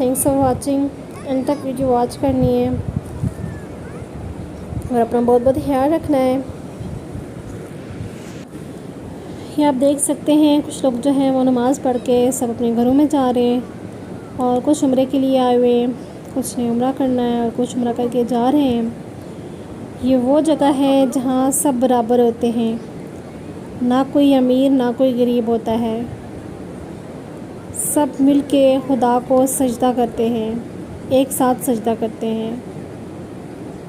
Thanks for watching. And तक video watch करनी है और अपना बहुत बहुत ख्याल रखना है। ये आप देख सकते हैं कुछ लोग जो हैं वो नमाज़ पढ़ के सब अपने घरों में जा रहे हैं और कुछ उम्रे के लिए आए हुए हैं, कुछ ने उम्रा करना है और कुछ उम्रा करके जा रहे हैं। ये वो जगह है जहाँ सब बराबर होते हैं, ना कोई अमीर ना कोई गरीब होता है। सब मिल के खुदा को सजदा करते हैं, एक साथ सजदा करते हैं।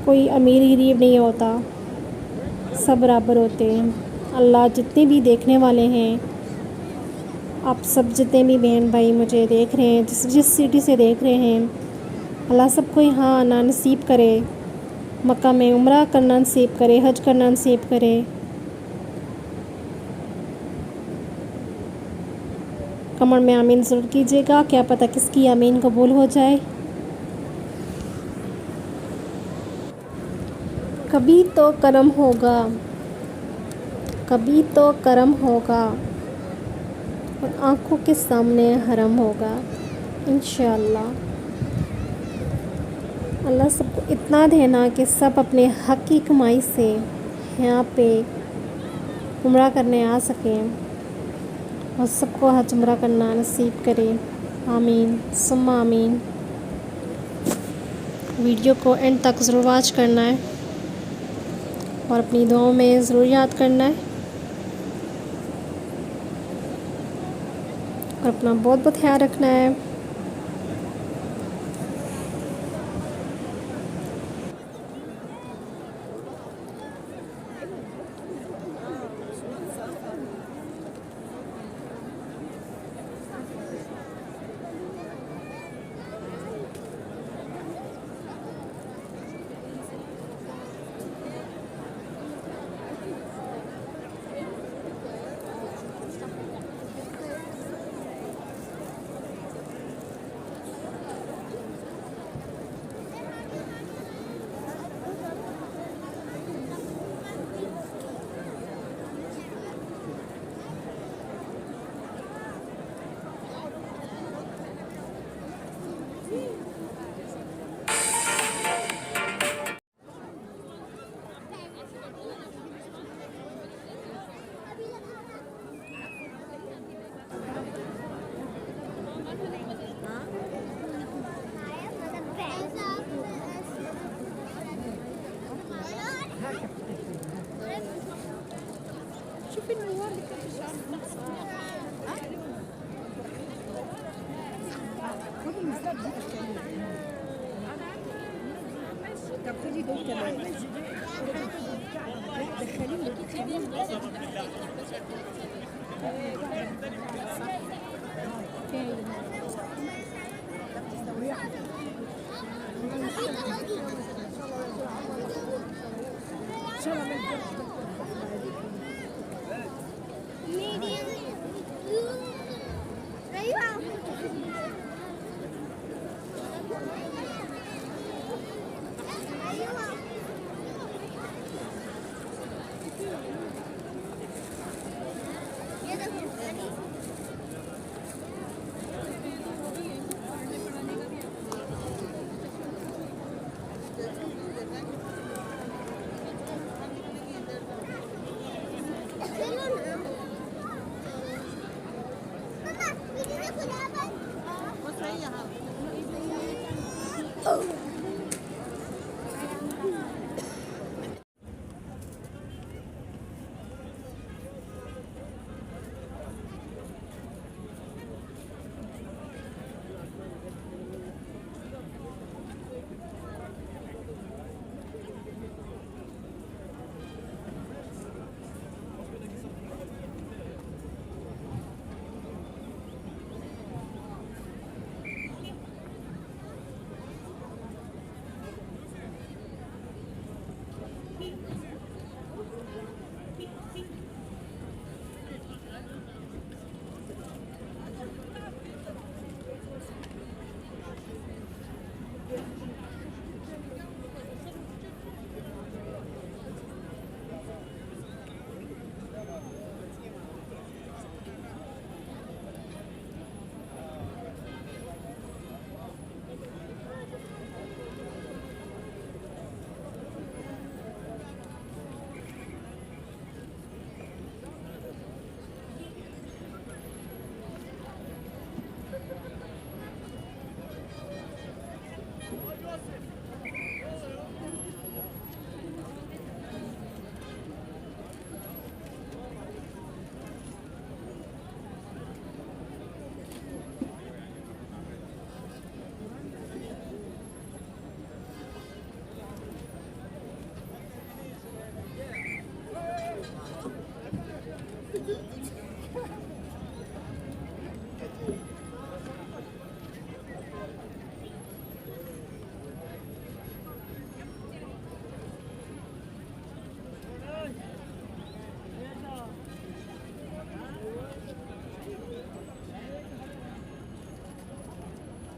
कोई अमीर गरीब नहीं होता, सब बराबर होते हैं। अल्लाह जितने भी देखने वाले हैं, आप सब जितने भी बहन भाई मुझे देख रहे हैं, जिस सिटी से देख रहे हैं, अल्लाह सबको यहाँ आना नसीब करे, मक्का में उम्रा करना नसीब करे, हज करना नसीब करे। कमेंट में आमीन ज़रूर कीजिएगा, क्या पता किसकी आमीन कबूल हो जाए। कभी तो करम होगा, कभी तो करम होगा और आँखों के सामने हरम होगा इंशाअल्लाह। अल्लाह सबको इतना देना कि सब अपने हक़ की कमाई से यहाँ पे उम्रा करने आ सकें और सबको हज उम्रा करना नसीब करे। आमीन सुम्मा आमीन। वीडियो को एंड तक ज़रूर वॉच करना है और अपनी दुआओं में ज़रूर याद करना है और अपना बहुत बहुत ख्याल रखना है।